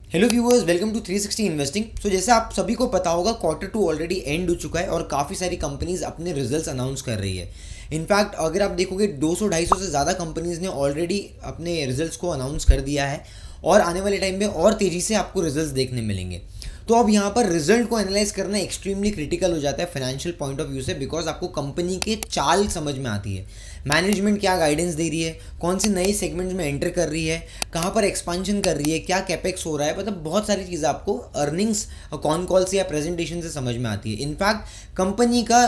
Hello viewers, welcome to 360 investing. So जैसे आप सभी को पता होगा, Q2 ऑलरेडी एंड हो चुका है और काफ़ी सारी कंपनीज अपने रिजल्ट्स अनाउंस कर रही है। इनफैक्ट अगर आप देखोगे 200-250 से ज़्यादा कंपनीज ने ऑलरेडी अपने रिजल्ट्स को अनाउंस कर दिया है और आने वाले टाइम में और तेज़ी से आपको रिजल्ट्स देखने मिलेंगे। तो अब यहाँ पर रिजल्ट को एनालाइज करना एक्सट्रीमली क्रिटिकल हो जाता है फाइनेंशियल पॉइंट ऑफ व्यू से, बिकॉज आपको कंपनी के चाल समझ में आती है, मैनेजमेंट क्या गाइडेंस दे रही है, कौन से नए सेगमेंट्स में एंटर कर रही है, कहाँ पर एक्सपांशन कर रही है, क्या कैपेक्स हो रहा है, मतलब बहुत सारी चीज़ें आपको अर्निंग्स कॉन कॉल से या प्रेजेंटेशन से समझ में आती है। इनफैक्ट कंपनी का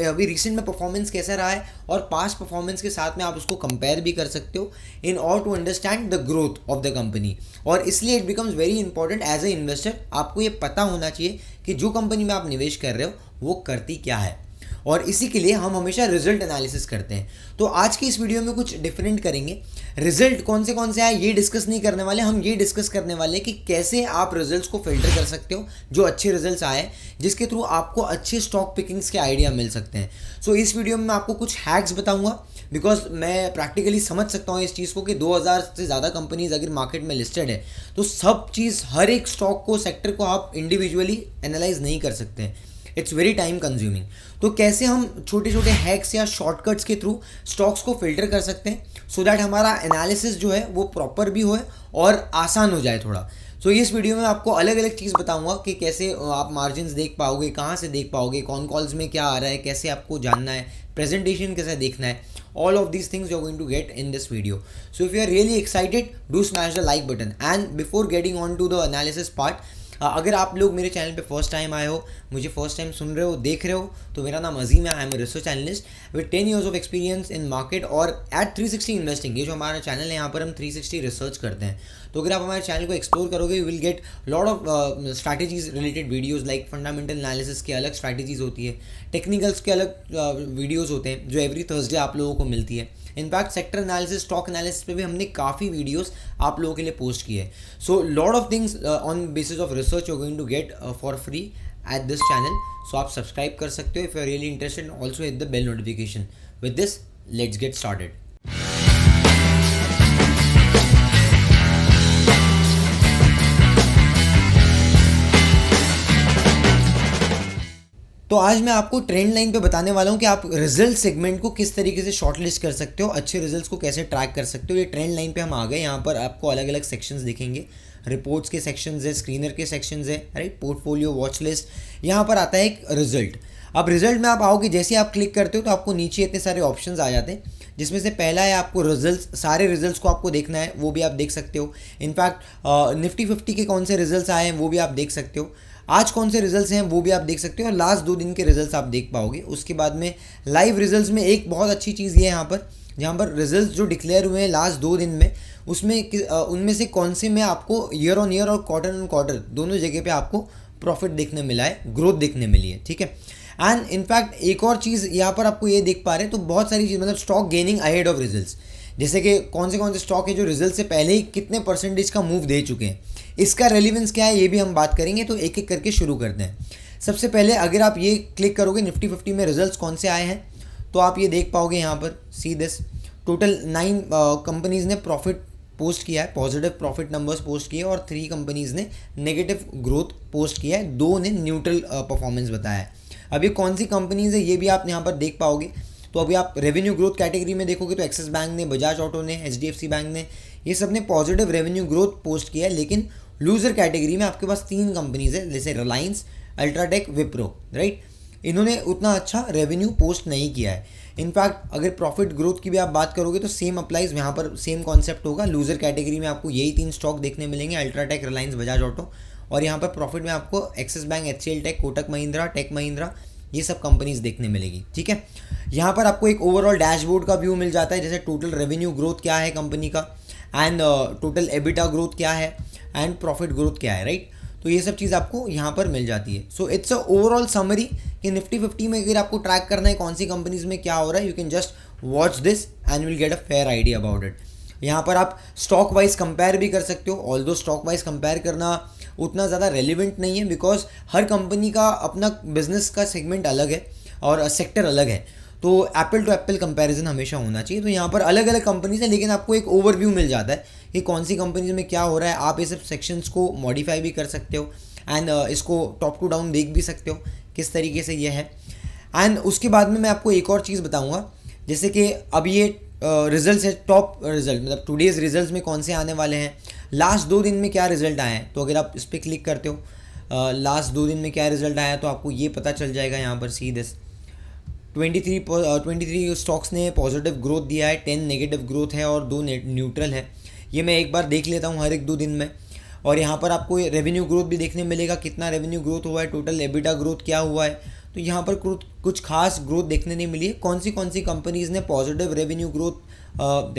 अभी रिसेंट में परफॉर्मेंस कैसा रहा है और पास्ट परफॉर्मेंस के साथ में आप उसको कंपेयर भी कर सकते हो in order to understand the growth of the company. और इसलिए it becomes very important as a investor, आपको ये पता होना चाहिए कि जो कंपनी में आप निवेश कर रहे हो वो करती क्या है, और इसी के लिए हम हमेशा रिजल्ट एनालिसिस करते हैं। तो आज की इस वीडियो में कुछ डिफरेंट करेंगे। रिजल्ट कौन से आए ये डिस्कस नहीं करने वाले, हम ये डिस्कस करने वाले कि कैसे आप रिजल्ट्स को फिल्टर कर सकते हो जो अच्छे रिजल्ट्स आए, जिसके थ्रू आपको अच्छे स्टॉक पिकिंग्स के आइडिया मिल सकते हैं। सो इस वीडियो में मैं आपको कुछ हैक्स बताऊंगा, बिकॉज मैं प्रैक्टिकली समझ सकता हूँ इस चीज़ को कि 2000 से ज़्यादा कंपनीज अगर मार्केट में लिस्टेड है तो सब चीज़, हर एक स्टॉक को, सेक्टर को आप इंडिविजुअली एनालाइज नहीं कर सकते हैं। It's very time consuming. तो कैसे हम छोटे छोटे हैक्स या शॉर्टकट्स के थ्रू स्टॉक्स को फिल्टर कर सकते हैं सो दैट हमारा एनालिसिस जो है वो प्रॉपर भी हो और आसान हो जाए थोड़ा। सो इस वीडियो में आपको अलग अलग चीज़ बताऊंगा कि कैसे आप मार्जिन्स देख पाओगे, कहाँ से देख पाओगे, कौन कॉल्स में क्या आ रहा है, कैसे आपको जानना है, प्रेजेंटेशन कैसे देखना है। All of these things you're going to get in this video. So if you are really excited, do smash the like button. And before getting on to the analysis part, अगर आप लोग मेरे channel पे first time आए हो, मुझे first time सुन रहे हो, देख रहे हो, तो मेरा नाम अजीम है। I am a research analyst with 10 years of experience in market और एट 360 इन्वेस्टिंग। ये जो हमारा चैनल है, यहाँ पर हम 360 रिसर्च करते हैं। तो अगर आप हमारे चैनल को एक्सप्लोर करोगे, you will get lot of strategies related videos, like fundamental analysis की अलग स्ट्रैटेजीज होती है, टेक्निकल्स के अलग वीडियोज़ होते हैं जो एवरी थर्सडे आप लोगों को मिलती है। In fact sector analysis, stock analysis पे भी हमने काफ़ी वीडियोस आप लोगों के लिए पोस्ट किए हैं। So lot of things on basis of research you are going to get for free at this channel. So आप सब्सक्राइब कर सकते हो if you are really interested, also hit the bell notification. With this, let's get started. तो आज मैं आपको trend line पे बताने वाला हूँ कि आप रिजल्ट सेगमेंट को किस तरीके से शॉर्टलिस्ट कर सकते हो, अच्छे रिजल्ट्स को कैसे ट्रैक कर सकते हो। ये ट्रेंड लाइन पे हम आ गए। यहाँ पर आपको अलग अलग सेक्शंस दिखेंगे, रिपोर्ट्स के सेक्शंस है, स्क्रीनर के सेक्शंस है, राइट, पोर्टफोलियो, वॉच लिस्ट। यहाँ पर आता है एक रिजल्ट। अब रिजल्ट में आप आओगे, जैसे आप क्लिक करते हो तो आपको नीचे इतने सारे ऑप्शंस आ जाते हैं, जिसमें से पहला है आपको रिजल्ट्स। सारे रिजल्ट्स को आपको देखना है, वो भी आप देख सकते हो। इनफैक्ट निफ्टी 50 के कौन से रिजल्ट्स आए हैं वो भी आप देख सकते हो। आज कौन से रिजल्ट्स हैं वो भी आप देख सकते हो, और लास्ट 2 दिन के रिजल्ट्स आप देख पाओगे। उसके बाद में लाइव रिजल्ट्स में एक बहुत अच्छी चीज़ ये है यहाँ पर, जहाँ पर रिजल्ट्स जो डिक्लेयर हुए हैं लास्ट 2 दिन में, उसमें उनमें से कौन से में आपको ईयर ऑन ईयर और क्वार्टर ऑन क्वार्टर दोनों जगह पे आपको प्रॉफिट देखने मिला है, ग्रोथ देखने मिली है, ठीक है। एंड इनफैक्ट एक और चीज़ यहाँ पर आपको ये देख पा रहे हैं, तो बहुत सारी चीज़, मतलब stock gaining ahead of results, जैसे कि कौन से स्टॉक है जो रिजल्ट से पहले ही कितने परसेंटेज का मूव दे चुके हैं, इसका रेलिवेंस क्या है ये भी हम बात करेंगे। तो एक एक करके शुरू करते हैं। सबसे पहले अगर आप ये क्लिक करोगे निफ्टी 50 में रिजल्ट्स कौन से आए हैं, तो आप ये देख पाओगे यहाँ पर, सी दिस, टोटल 9 कंपनीज़ ने प्रॉफिट पोस्ट किया है, पॉजिटिव प्रॉफिट नंबर्स पोस्ट किए, और 3 कंपनीज़ ने नेगेटिव ग्रोथ पोस्ट किया है, 2 ने न्यूट्रल परफॉर्मेंस बताया है। अब ये कौन सी कंपनीज़ है ये भी आप यहाँ पर देख पाओगे। तो अभी आप रेवेन्यू ग्रोथ कैटेगरी में देखोगे तो एक्सिस बैंक ने, बजाज ऑटो ने, HDFC बैंक ने, ये सब ने पॉजिटिव रेवेन्यू ग्रोथ पोस्ट किया है। लेकिन लूजर कैटेगरी में आपके पास 3 कंपनीज है, जैसे रिलायंस, अल्ट्राटेक, विप्रो, राइट, इन्होंने उतना अच्छा रेवेन्यू पोस्ट नहीं किया है। इनफैक्ट अगर प्रॉफिट ग्रोथ की भी आप बात करोगे तो सेम अप्लाइज, यहाँ पर सेम कॉन्सेप्ट होगा। लूजर कैटेगरी में आपको यही 3 स्टॉक देखने मिलेंगे, अल्ट्राटेक, रिलायंस, बजाज ऑटो, और यहाँ पर प्रॉफिट में आपको Axis bank, HCL tech, Kotak Mahindra, tech Mahindra, ये सब कंपनीज देखने मिलेगी, ठीक है। यहाँ पर आपको एक ओवरऑल डैशबोर्ड का व्यू मिल जाता है, जैसे टोटल रेवेन्यू ग्रोथ क्या है कंपनी का, एंड टोटल एबिटा ग्रोथ क्या है, एंड प्रॉफिट ग्रोथ क्या है, राइट। तो ये सब चीज़ आपको यहाँ पर मिल जाती है। So it's a overall summary कि निफ्टी 50 में अगर आपको ट्रैक करना है कौन सी कंपनीज में क्या हो रहा है, you can just watch this and will get a fair idea about it. यहाँ पर आप स्टॉक वाइज कंपेयर भी कर सकते हो, ऑल्दो स्टॉक वाइज कंपेयर करना उतना ज़्यादा रेलिवेंट नहीं है, बिकॉज हर कंपनी का अपना बिजनेस का सेगमेंट अलग है और सेक्टर अलग है। तो एप्पल टू एप्पल कंपैरिजन हमेशा होना चाहिए। तो यहाँ पर अलग अलग कंपनीज हैं, लेकिन आपको एक ओवरव्यू मिल जाता है कि कौन सी कंपनीज में क्या हो रहा है। आप ये सब सेक्शंस को मॉडिफाई भी कर सकते हो एंड इसको टॉप टू डाउन देख भी सकते हो किस तरीके से ये है। एंड उसके बाद में मैं आपको एक और चीज़ बताऊँगा, जैसे कि अब ये रिजल्ट है, टॉप रिजल्ट मतलब टुडेज़ रिजल्ट्स में कौन से आने वाले हैं, लास्ट 2 दिन में क्या रिजल्ट आए हैं। तो अगर आप इस पर क्लिक करते हो लास्ट 2 दिन में क्या रिजल्ट आया तो आपको ये पता चल जाएगा यहाँ पर। सी दिस 23 स्टॉक्स ने पॉजिटिव ग्रोथ दिया है, 10 नेगेटिव ग्रोथ है और 2 न्यूट्रल है। ये मैं एक बार देख लेता हूँ हर एक 2 दिन में। और यहाँ पर आपको रेवेन्यू ग्रोथ भी देखने मिलेगा, कितना रेवेन्यू ग्रोथ हुआ है, टोटल एबिटा ग्रोथ क्या हुआ है। तो यहाँ पर कुछ खास ग्रोथ देखने नहीं मिली है। कौन सी कंपनीज़ ने पॉजिटिव रेवेन्यू ग्रोथ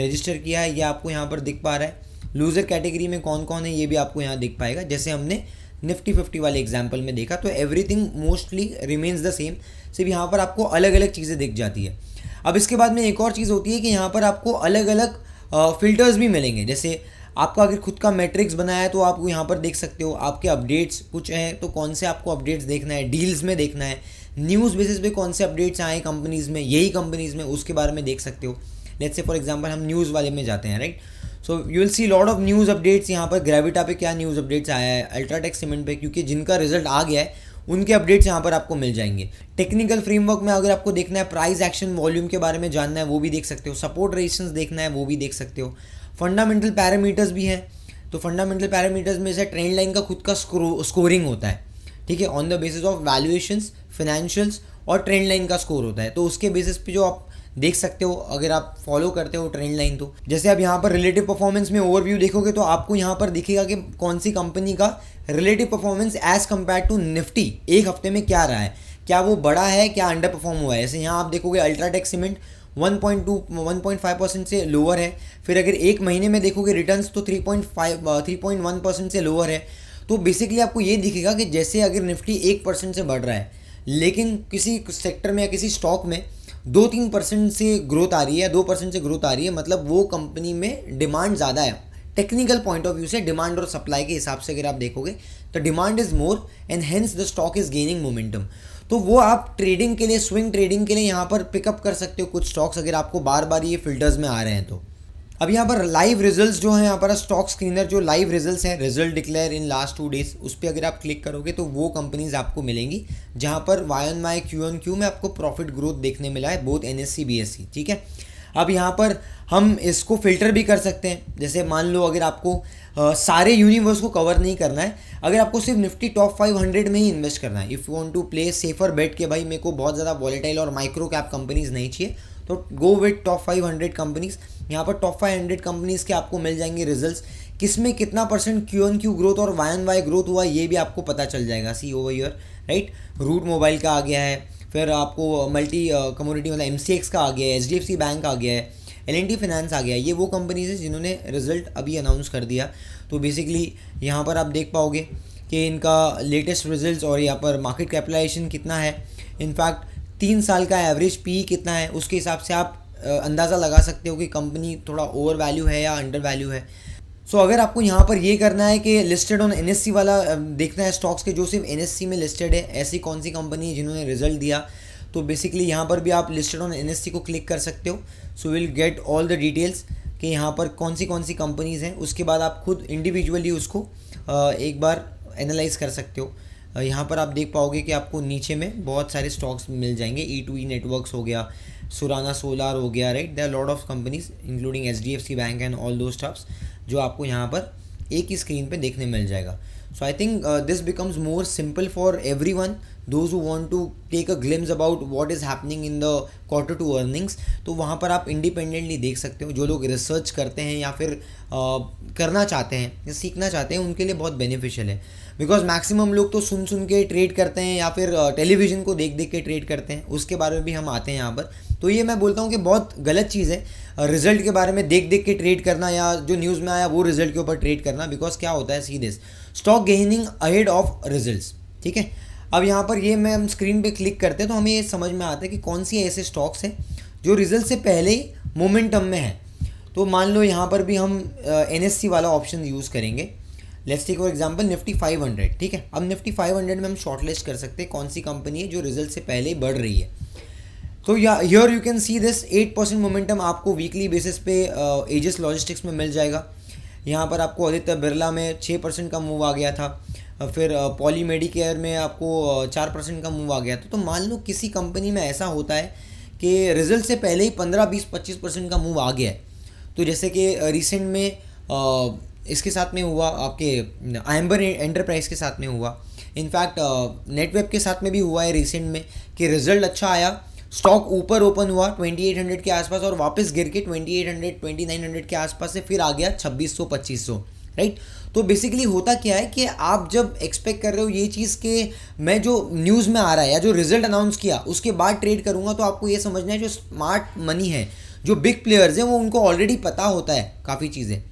रजिस्टर किया है ये आपको यहाँ पर दिख पा रहा है। लूज़र कैटेगरी में कौन कौन है ये भी आपको यहाँ दिख पाएगा, जैसे हमने निफ्टी 50 वाले एग्जाम्पल में देखा। तो everything mostly remains the same, सिर्फ यहाँ पर आपको अलग अलग चीज़ें दिख जाती है। अब इसके बाद में एक और चीज़ होती है कि यहाँ पर आपको अलग अलग फ़िल्टर्स भी मिलेंगे। जैसे आपका अगर खुद का मैट्रिक्स बनाया है तो आप यहाँ पर देख सकते हो, आपके अपडेट्स कुछ हैं तो कौन से आपको अपडेट्स देखना है, डील्स में देखना है, न्यूज़ बेसिस पे कौन से अपडेट्स आए कंपनीज़ में, यही कंपनीज़ में, उसके बारे में देख सकते हो। लेट्स से फॉर एग्जांपल हम न्यूज़ वाले में जाते हैं, right. So you will see lot of news updates. यहाँ पर ग्रेविटा पे क्या न्यूज़ अपडेट्स आया है, अल्ट्राटेक सीमेंट पे, क्योंकि जिनका रिजल्ट आ गया है उनके अपडेट्स यहाँ पर आपको मिल जाएंगे। टेक्निकल फ्रेमवर्क में अगर आपको देखना है, प्राइस एक्शन वॉल्यूम के बारे में जानना है वो भी देख सकते हो, सपोर्ट रेजिस्टेंस देखना है वो भी देख सकते हो। फंडामेंटल पैरामीटर्स भी हैं, तो फंडामेंटल पैरामीटर्स में से ट्रेंड लाइन का खुद का स्कोरिंग होता है, ठीक है, on the basis of valuations, financials और ट्रेंड लाइन का स्कोर होता है। तो उसके बेसिस पे जो आप देख सकते हो अगर आप फॉलो करते हो ट्रेंड लाइन। तो जैसे आप यहाँ पर रिलेटिव परफॉर्मेंस में ओवरव्यू देखोगे तो आपको यहाँ पर दिखेगा कि कौन सी कंपनी का relative performance as compare to Nifty एक हफ्ते में क्या रहा है, क्या वो बड़ा है, क्या अंडर परफॉर्म हुआ है। जैसे यहाँ आप देखोगे अल्ट्राटेक सीमेंट 1.5% से लोअर है। फिर अगर एक महीने में देखोगे रिटर्न्स तो 3.1% से लोअर है। तो बेसिकली आपको ये दिखेगा कि जैसे अगर निफ्टी 1% से बढ़ रहा है लेकिन किसी सेक्टर में या किसी स्टॉक में 2-3% से ग्रोथ आ रही है, 2% से ग्रोथ आ रही है, मतलब वो कंपनी में डिमांड ज़्यादा है। टेक्निकल पॉइंट ऑफ व्यू से डिमांड और सप्लाई के हिसाब से अगर आप देखोगे तो demand is more and hence the stock is gaining momentum. तो वो आप ट्रेडिंग के लिए, स्विंग ट्रेडिंग के लिए यहाँ पर पिकअप कर सकते हो कुछ स्टॉक्स, अगर आपको बार बार ये फिल्टर्स में आ रहे हैं तो। अब यहाँ पर लाइव रिजल्ट्स जो हैं, यहाँ पर स्टॉक स्क्रीनर जो लाइव रिजल्ट्स हैं, result declare in last 2 days, उस पर अगर आप क्लिक करोगे तो वो कंपनीज आपको मिलेंगी जहाँ पर YoY Q-on-Q में आपको प्रॉफिट ग्रोथ देखने मिला है, बोथ NSE BSE, ठीक है। अब यहाँ पर हम इसको फिल्टर भी कर सकते हैं। जैसे मान लो अगर आपको सारे यूनिवर्स को कवर नहीं करना है, अगर आपको सिर्फ निफ्टी टॉप 500 में ही इन्वेस्ट करना है, if you want to play safer bet के भाई मेरे को बहुत ज़्यादा वॉलेटाइल और माइक्रो कैप कंपनीज नहीं चाहिए, तो गो विथ टॉप 500 कंपनीज। यहाँ पर टॉप 500 कंपनीज़ के आपको मिल जाएंगे रिजल्ट्स, किसमें कितना % Q-on-Q ग्रोथ और YoY ग्रोथ हुआ ये भी आपको पता चल जाएगा। See over year, right. Route Mobile का आ गया है, फिर आपको मल्टी कमोडिटी मतलब MCX का आ गया है, HDFC बैंक आ गया है, L&T फाइनेंस आ गया है। ये वो कंपनीज है जिन्होंने रिजल्ट अभी अनाउंस कर दिया। तो बेसिकली यहाँ पर आप देख पाओगे कि इनका लेटेस्ट रिजल्ट्स और यहाँ पर मार्केट कैपिटलाइजेशन कितना है, इनफैक्ट 3 साल का एवरेज PE कितना है, उसके हिसाब से आप अंदाज़ा लगा सकते हो कि कंपनी थोड़ा ओवर वैल्यू है या अंडर वैल्यू है। सो अगर आपको यहाँ पर ये करना है कि लिस्टेड ऑन NSE वाला देखना है स्टॉक्स के जो सिर्फ NSE में लिस्टेड है, ऐसी कौन सी कंपनी है जिन्होंने रिजल्ट दिया, तो बेसिकली यहाँ पर भी आप लिस्टेड ऑन NSE को क्लिक कर सकते हो। So will get all the details कि यहाँ पर कौन सी कंपनीज़ हैं। उसके बाद आप खुद इंडिविजुअली उसको एक बार एनालाइज कर सकते हो। यहाँ पर आप देख पाओगे कि आपको नीचे में बहुत सारे स्टॉक्स मिल जाएंगे, E2E नेटवर्क्स हो गया, सुराना सोलार हो गया, right. There are lot of companies including HDFC bank and all दो स्टॉक्स जो आपको यहाँ पर एक ही स्क्रीन पे देखने मिल जाएगा। So I think this becomes more simple for everyone those who want to take a glimpse about what is happening in the Q2 earnings. तो वहाँ पर आप इंडिपेंडेंटली देख सकते हो। जो लोग रिसर्च करते हैं या फिर करना चाहते हैं या सीखना चाहते हैं उनके लिए बहुत बेनिफिशियल है, बिकॉज मैक्सिमम लोग तो सुन के ट्रेड करते हैं या फिर टेलीविज़न को देख के ट्रेड करते हैं, उसके बारे में भी हम आते हैं यहाँ पर। तो ये मैं बोलता हूँ कि बहुत गलत चीज़ है रिजल्ट के बारे में देख के ट्रेड करना या जो न्यूज़ में आया वो रिजल्ट के ऊपर ट्रेड करना, बिकॉज क्या होता है सीधे stock gaining ahead of results, ठीक है। अब यहाँ पर ये मैं हम स्क्रीन पे क्लिक करते हैं तो हमें ये समझ में आता है कि कौन सी ऐसे स्टॉक्स हैं जो रिजल्ट से पहले ही मोमेंटम में है। तो मान लो यहाँ पर भी हम NSE वाला ऑप्शन यूज़ करेंगे। Let's take for example Nifty 500, ठीक है। अब निफ्टी 500 में हम शॉर्टलिस्ट कर सकते हैं कौन सी कंपनी है जो रिजल्ट से पहले ही बढ़ रही है। तो here you can see this 8% momentum आपको वीकली बेसिस पे एजिस लॉजिस्टिक्स में मिल जाएगा। यहाँ पर आपको आदित्य बिरला में 6% का मूव आ गया था, फिर पॉली मेडिकेयर में आपको 4% का मूव आ गया था। तो मान लो किसी कंपनी में ऐसा होता है कि रिजल्ट से पहले ही 15-20-25% का मूव आ गया है। तो जैसे कि रिसेंट में इसके साथ में हुआ, आपके आयम्बर एंटरप्राइज के साथ में हुआ, इनफैक्ट नेटवेब के साथ में भी हुआ है रिसेंट में कि रिजल्ट अच्छा आया, स्टॉक ऊपर ओपन हुआ 2800 के आसपास और वापस गिर के 2800 2900 के आसपास से फिर आ गया 2600-2500, राइट। तो बेसिकली होता क्या है कि आप जब एक्सपेक्ट कर रहे हो ये चीज़ कि मैं जो न्यूज़ में आ रहा है या जो रिजल्ट अनाउंस किया उसके बाद ट्रेड करूंगा, तो आपको ये समझना है जो स्मार्ट मनी है, जो बिग प्लेयर्स हैं, वो उनको ऑलरेडी पता होता है काफ़ी चीज़ें,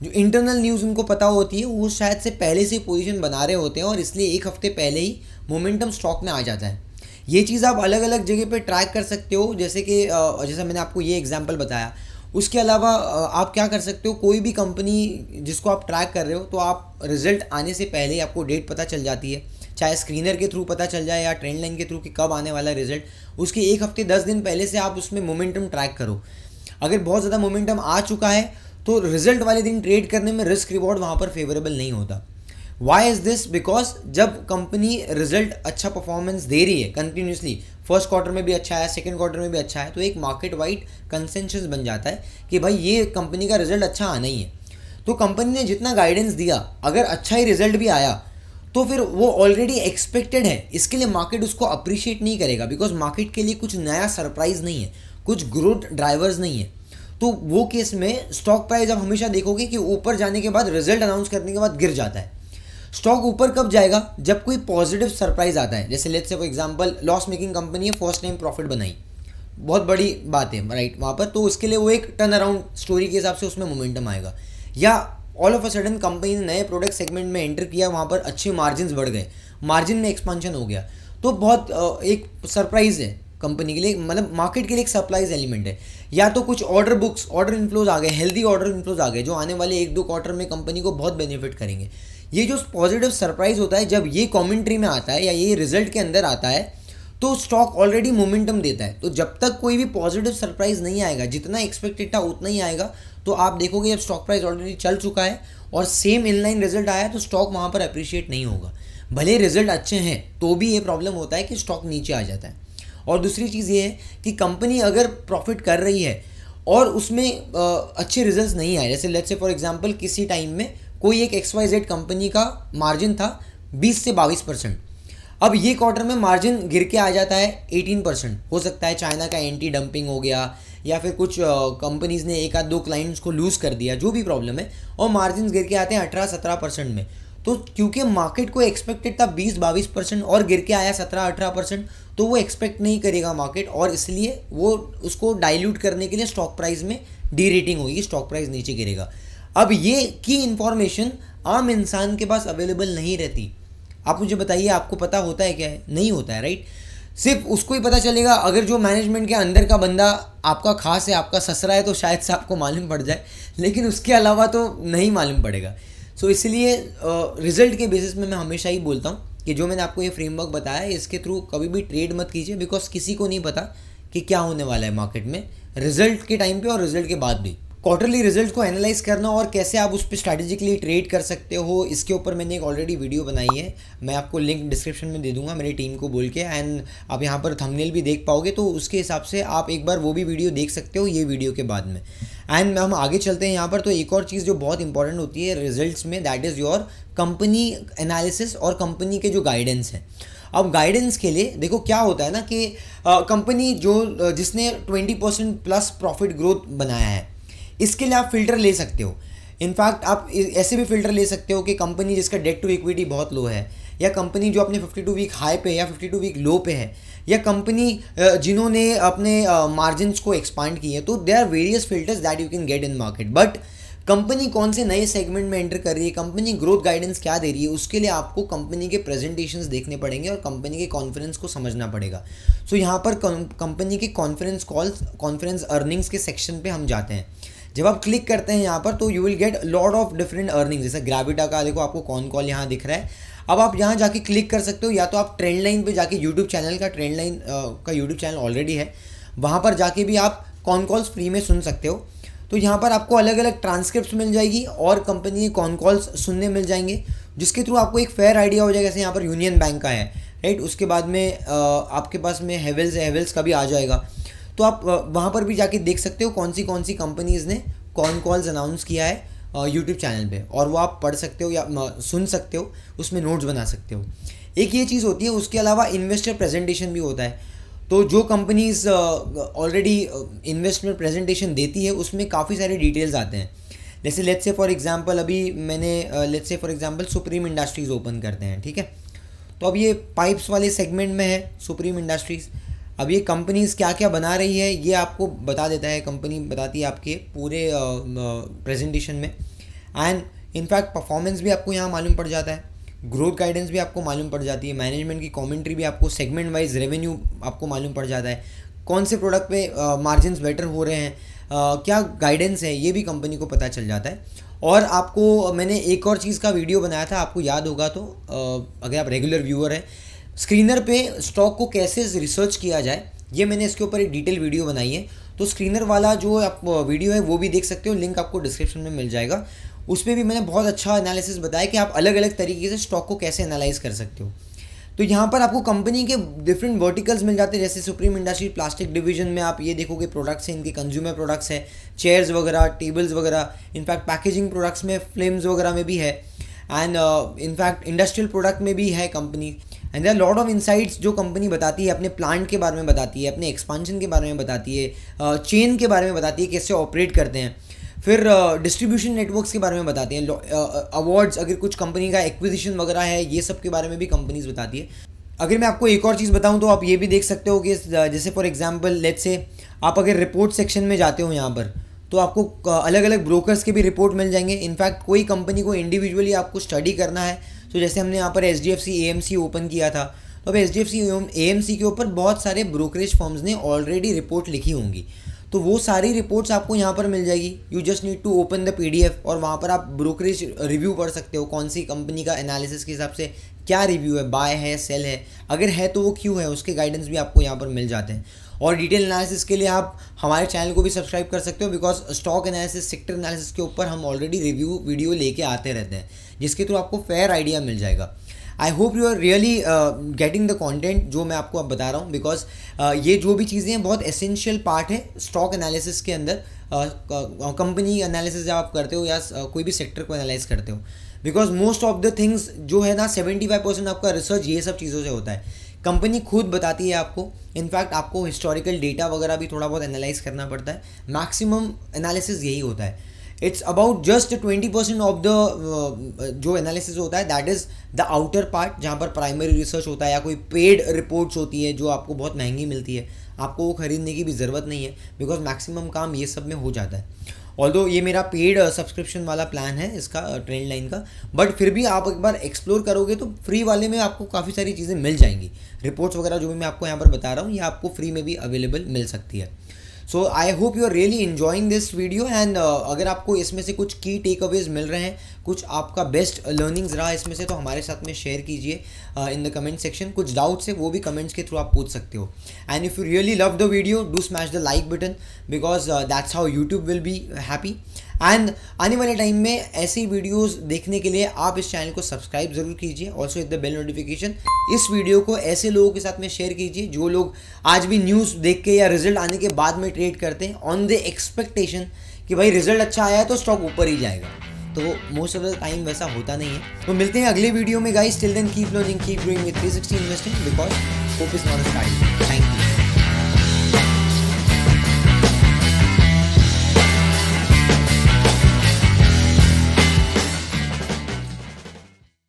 जो इंटरनल न्यूज़ उनको पता होती है, वो शायद से पहले से पोजीशन बना रहे होते हैं और इसलिए एक हफ्ते पहले ही मोमेंटम स्टॉक में आ जाता है। ये चीज़ आप अलग अलग जगह पे ट्रैक कर सकते हो, जैसे कि जैसा मैंने आपको ये एग्जांपल बताया। उसके अलावा आप क्या कर सकते हो, कोई भी कंपनी जिसको आप ट्रैक कर रहे हो तो आप रिजल्ट आने से पहले ही आपको डेट पता चल जाती है, चाहे स्क्रीनर के थ्रू पता चल जाए या ट्रेंड लाइन के थ्रू कि कब आने वाला है रिजल्ट, उसके एक हफ्ते 10 दिन पहले से आप उसमें मोमेंटम ट्रैक करो। अगर बहुत ज़्यादा मोमेंटम आ चुका है तो रिजल्ट वाले दिन ट्रेड करने में रिस्क रिवॉर्ड वहाँ पर फेवरेबल नहीं होता। Why is this? बिकॉज जब कंपनी रिजल्ट अच्छा परफॉर्मेंस दे रही है कंटिन्यूसली, फर्स्ट क्वार्टर में भी अच्छा है, सेकंड क्वार्टर में भी अच्छा है, तो एक मार्केट वाइड कंसेंसस बन जाता है कि भाई ये कंपनी का रिजल्ट अच्छा आना ही है। तो कंपनी ने जितना गाइडेंस दिया, अगर अच्छा ही रिजल्ट भी आया तो फिर वो ऑलरेडी एक्सपेक्टेड है, इसके लिए मार्केट उसको अप्रिशिएट नहीं करेगा, बिकॉज मार्केट के लिए कुछ नया सरप्राइज नहीं है, कुछ ग्रोथ ड्राइवर्स नहीं है। तो वो केस में स्टॉक प्राइस आप हमेशा देखोगे कि ऊपर जाने के बाद, रिजल्ट अनाउंस करने के बाद गिर जाता है। स्टॉक ऊपर कब जाएगा? जब कोई पॉजिटिव सरप्राइज आता है। जैसे let's say for example loss making company है, फर्स्ट टाइम प्रॉफिट बनाई, बहुत बड़ी बात है, राइट, वहाँ पर तो उसके लिए वो एक टर्न अराउंड स्टोरी के हिसाब से उसमें मोमेंटम आएगा। या all of a sudden company ने नए प्रोडक्ट सेगमेंट में एंटर किया, वहाँ पर अच्छे मार्जिन बढ़ गए, मार्जिन में एक्सपांशन हो गया, तो बहुत एक सरप्राइज है कंपनी के लिए, मतलब मार्केट के लिए एक सरप्राइज एलिमेंट है। या तो कुछ ऑर्डर बुक्स, ऑर्डर इनफ्लोज आ गए, हेल्दी ऑर्डर इनफ्लोज आ गए, जो आने वाले 1-2 क्वार्टर में कंपनी को बहुत बेनिफिट करेंगे। ये जो पॉजिटिव सरप्राइज होता है, जब ये कमेंट्री में आता है या ये रिजल्ट के अंदर आता है, तो स्टॉक ऑलरेडी मोमेंटम देता है। तो जब तक कोई भी पॉजिटिव सरप्राइज नहीं आएगा, जितना एक्सपेक्टेड था उतना ही आएगा, तो आप देखोगे जब स्टॉक प्राइस ऑलरेडी चल चुका है और सेम इनलाइन रिजल्ट आया, तो स्टॉक वहाँ पर अप्रिशिएट नहीं होगा। भले रिजल्ट अच्छे हैं तो भी ये प्रॉब्लम होता है कि स्टॉक नीचे आ जाता है। और दूसरी चीज़ ये है कि कंपनी अगर प्रॉफिट कर रही है और उसमें अच्छे रिजल्ट्स नहीं आए, जैसे लेट्स से फॉर एग्जांपल किसी टाइम में कोई एक XYZ कंपनी का मार्जिन था 20 से 22%, अब ये क्वार्टर में मार्जिन गिर के आ जाता है 18%। हो सकता है चाइना का एंटी डंपिंग हो गया या फिर कुछ कंपनीज़ ने 1-2 क्लाइंट्स को लूज़ कर दिया, जो भी प्रॉब्लम है, और मार्जिन गिर के आते हैं 18-17% में। तो क्योंकि मार्केट को एक्सपेक्टेड था 20-22% और गिर के आया 17-18%, तो वो एक्सपेक्ट नहीं करेगा मार्केट, और इसलिए वो उसको डाइल्यूट करने के लिए स्टॉक प्राइस में डी रेटिंग होगी, स्टॉक प्राइस नीचे गिरेगा। अब ये की इन्फॉर्मेशन आम इंसान के पास अवेलेबल नहीं रहती। आप मुझे बताइए, आपको पता होता है क्या है? नहीं होता है, राइट। सिर्फ उसको ही पता चलेगा अगर जो मैनेजमेंट के अंदर का बंदा आपका खास है, आपका ससरा है, तो शायद से आपको मालूम पड़ जाए, लेकिन उसके अलावा तो नहीं मालूम पड़ेगा। सो इसलिए रिजल्ट के बेसिस में मैं हमेशा ही बोलता हूँ कि जो मैंने आपको ये फ्रेमवर्क बताया है, इसके थ्रू कभी भी ट्रेड मत कीजिए, बिकॉज किसी को नहीं पता कि क्या होने वाला है मार्केट में रिजल्ट के टाइम पे और रिजल्ट के बाद भी। क्वार्टरली रिजल्ट को एनालाइज करना और कैसे आप उस पर स्ट्रैटेजिकली ट्रेड कर सकते हो, इसके ऊपर मैंने एक ऑलरेडी वीडियो बनाई है, मैं आपको लिंक डिस्क्रिप्शन में दे दूंगा मेरी टीम को बोल के, एंड आप यहाँ पर थंबनेल भी देख पाओगे, तो उसके हिसाब से आप एक बार वो भी वीडियो देख सकते हो ये वीडियो के बाद में। एंड हम आगे चलते हैं यहाँ पर। तो एक और चीज़ जो बहुत इंपॉर्टेंट होती है रिजल्ट्स में, that is your company analysis और कंपनी के जो गाइडेंस है। अब गाइडेंस के लिए देखो क्या होता है ना कि कंपनी जो जिसने 20% प्लस प्रॉफिट ग्रोथ बनाया है, इसके लिए आप फिल्टर ले सकते हो। इनफैक्ट आप ऐसे भी फिल्टर ले सकते हो कि कंपनी जिसका डेट टू इक्विटी बहुत लो है, या कंपनी जो अपने 52 वीक हाई पे या 52 वीक लो पे है, या कंपनी जिन्होंने अपने मार्जिन्स को एक्सपांड किए, तो there are various filters that you can get in market. But company कौन से नए सेगमेंट में एंटर कर रही है, कंपनी ग्रोथ गाइडेंस क्या दे रही है, उसके लिए आपको कंपनी के प्रेजेंटेशंस देखने पड़ेंगे और कंपनी के कॉन्फ्रेंस को समझना पड़ेगा। सो यहाँ पर कंपनी के कॉन्फ्रेंस कॉल्स, कॉन्फ्रेंस अर्निंग्स के सेक्शन पे हम जाते हैं। जब आप क्लिक करते हैं यहाँ पर, तो you will get lot of different earnings, जैसे ग्रेविटा का देखो आपको कौन कॉल यहाँ दिख रहा है। अब आप यहाँ जाके क्लिक कर सकते हो, या तो आप ट्रेंड लाइन पे जाके यूट्यूब चैनल का, ट्रेंड लाइन का यूट्यूब चैनल ऑलरेडी है, वहाँ पर जाके भी आप कॉन कॉल्स फ्री में सुन सकते हो। तो यहाँ पर आपको अलग अलग ट्रांसक्रिप्ट मिल जाएगी और कंपनी के कॉन कॉल्स सुनने मिल जाएंगे, जिसके थ्रू आपको एक फेयर आइडिया हो जाएगा। जैसे यहाँ पर यूनियन बैंक का है, राइट, उसके बाद में आपके पास में हेवेल्स का भी आ जाएगा। तो आप वहाँ पर भी जाके देख सकते हो कौन सी कंपनीज़ ने कॉन कॉल्स अनाउंस किया है यूट्यूब चैनल पे, और वो आप पढ़ सकते हो या सुन सकते हो, उसमें नोट्स बना सकते हो। एक ये चीज़ होती है। उसके अलावा इन्वेस्टर प्रेजेंटेशन भी होता है। तो जो कंपनीज ऑलरेडी इन्वेस्टमेंट प्रेजेंटेशन देती है उसमें काफ़ी सारे डिटेल्स आते हैं। जैसे लेट्स से फॉर एग्जांपल अभी मैंने let's say for example supreme industries open करते हैं, ठीक है। तो अब ये पाइप्स वाले सेगमेंट में है सुप्रीम इंडस्ट्रीज़। अब ये कंपनीज़ क्या क्या बना रही है ये आपको बता देता है, कंपनी बताती है आपके पूरे प्रेजेंटेशन में। एंड इनफैक्ट परफॉर्मेंस भी आपको यहाँ मालूम पड़ जाता है, ग्रोथ गाइडेंस भी आपको मालूम पड़ जाती है, मैनेजमेंट की कमेंट्री भी आपको, सेगमेंट वाइज रेवेन्यू आपको मालूम पड़ जाता है, कौन से प्रोडक्ट पे मार्जिन्स बेटर हो रहे हैं, क्या गाइडेंस है, ये भी कंपनी को पता चल जाता है। और आपको मैंने एक और चीज़ का वीडियो बनाया था, आपको याद होगा तो अगर आप रेगुलर व्यूअर हैं, स्क्रीनर पे स्टॉक को कैसे रिसर्च किया जाए, ये मैंने इसके ऊपर एक डिटेल वीडियो बनाई है। तो स्क्रीनर वाला जो आप वीडियो है वो भी देख सकते हो, लिंक आपको डिस्क्रिप्शन में मिल जाएगा। उसमें भी मैंने बहुत अच्छा एनालिसिस बताया कि आप अलग अलग तरीके से स्टॉक को कैसे एनालाइज कर सकते हो। तो यहाँ पर आपको कंपनी के डिफरेंट वर्टिकल्स मिल जाते हैं। जैसे सुप्रीम इंडस्ट्री प्लास्टिक डिवीजन में आप ये देखोगे प्रोडक्ट्स हैं, इनके कंज्यूमर प्रोडक्ट्स हैं, चेयर्स वगैरह, टेबल्स वगैरह, इनफैक्ट पैकेजिंग प्रोडक्ट्स में, फ्लेम्स वगैरह में भी है, एंड इनफैक्ट इंडस्ट्रियल प्रोडक्ट में भी है company. And there lot of insights जो कंपनी बताती है, अपने प्लांट के बारे में बताती है, अपने एक्सपांशन के बारे में बताती है, चेन के बारे में बताती है, कैसे ऑपरेट करते हैं, फिर डिस्ट्रीब्यूशन नेटवर्क्स के बारे में बताती हैं, अवार्ड्स, अगर कुछ कंपनी का एक्विजिशन वगैरह है, ये सब के बारे में भी कंपनीज बताती है। अगर मैं आपको एक और चीज़ बताऊं तो आप ये भी देख सकते हो कि जैसे फॉर एग्जांपल लेट्स से आप अगर रिपोर्ट सेक्शन में जाते हो यहाँ पर, तो आपको अलग अलग ब्रोकर्स के भी रिपोर्ट मिल जाएंगे। इनफैक्ट कोई कंपनी को इंडिविजुअली आपको स्टडी करना है, तो जैसे हमने यहाँ पर HDFC AMC ओपन किया था, तो अब HDFC AMC के ऊपर बहुत सारे ब्रोकरेज फर्म्स ने ऑलरेडी रिपोर्ट लिखी होंगी, तो वो सारी रिपोर्ट्स आपको यहाँ पर मिल जाएगी। You just need to open the PDF और वहाँ पर आप ब्रोकरेज रिव्यू पढ़ सकते हो, कौन सी कंपनी का एनालिसिस के हिसाब से क्या रिव्यू है, बाय है, सेल है, अगर है तो वो क्यों है, उसके गाइडेंस भी आपको यहाँ पर मिल जाते हैं। और डिटेल एनालिसिस के लिए आप हमारे चैनल को भी सब्सक्राइब कर सकते हो, because stock analysis, sector analysis के ऊपर हम ऑलरेडी रिव्यू वीडियो लेके आते रहते हैं, जिसके थ्रू आपको फेयर आइडिया मिल जाएगा। I hope you are really getting the content जो मैं आपको अब बता रहा हूँ, बिकॉज ये जो भी चीज़ें हैं बहुत एसेंशियल पार्ट है स्टॉक एनालिसिस के अंदर। कंपनी एनालिसिस जब आप करते हो या कोई भी सेक्टर को एनालाइज करते हो, because most of the things जो है ना 75% आपका रिसर्च ये सब चीज़ों से होता है। कंपनी खुद बताती है आपको, इनफैक्ट आपको हिस्टोरिकल डेटा वगैरह भी थोड़ा बहुत एनालाइज करना पड़ता है। मैक्सिमम एनालिसिस यही होता है। It's about just 20% of the जो एनालिसिस होता है, that is the outer part, जहाँ पर प्राइमरी रिसर्च होता है या कोई पेड रिपोर्ट्स होती है जो आपको बहुत महंगी मिलती है, आपको वो खरीदने की भी ज़रूरत नहीं है, बिकॉज मैक्सिमम काम ये सब में हो जाता है। ऑल्दो ये मेरा पेड सब्सक्रिप्शन वाला प्लान है इसका, ट्रेंड लाइन का, बट फिर भी आप एक बार एक्सप्लोर करोगे तो फ्री वाले में आपको काफ़ी सारी चीज़ें मिल जाएंगी। रिपोर्ट्स वगैरह जो भी मैं आपको यहाँ पर बता रहा हूँ, ये आपको फ्री में भी अवेलेबल मिल सकती है। So I hope you are really enjoying this video, and अगर आपको इसमें से कुछ की टेक अवेज मिल रहे हैं, कुछ आपका बेस्ट लर्निंग्स रहा इसमें से, तो हमारे साथ में शेयर कीजिए इन द कमेंट सेक्शन। कुछ डाउट्स है वो भी कमेंट्स के थ्रू आप पूछ सकते हो। And if you really love the video, do smash the like button, because that's how YouTube will be happy. And आने वाले टाइम में ऐसी वीडियोस देखने के लिए आप इस चैनल को सब्सक्राइब जरूर कीजिए, also hit the bell notification. इस वीडियो को ऐसे लोगों के साथ में शेयर कीजिए जो लोग आज भी न्यूज़ देख के या रिजल्ट आने के बाद में ट्रेड करते हैं ऑन द एक्सपेक्टेशन कि भाई रिजल्ट अच्छा आया है तो स्टॉक ऊपर ही जाएगा, तो मोस्ट ऑफ द टाइम वैसा होता नहीं है। तो मिलते हैं अगले वीडियो में guys, till then keep learning, keep growing with 360 investing, because hope is not a starting. Thank you.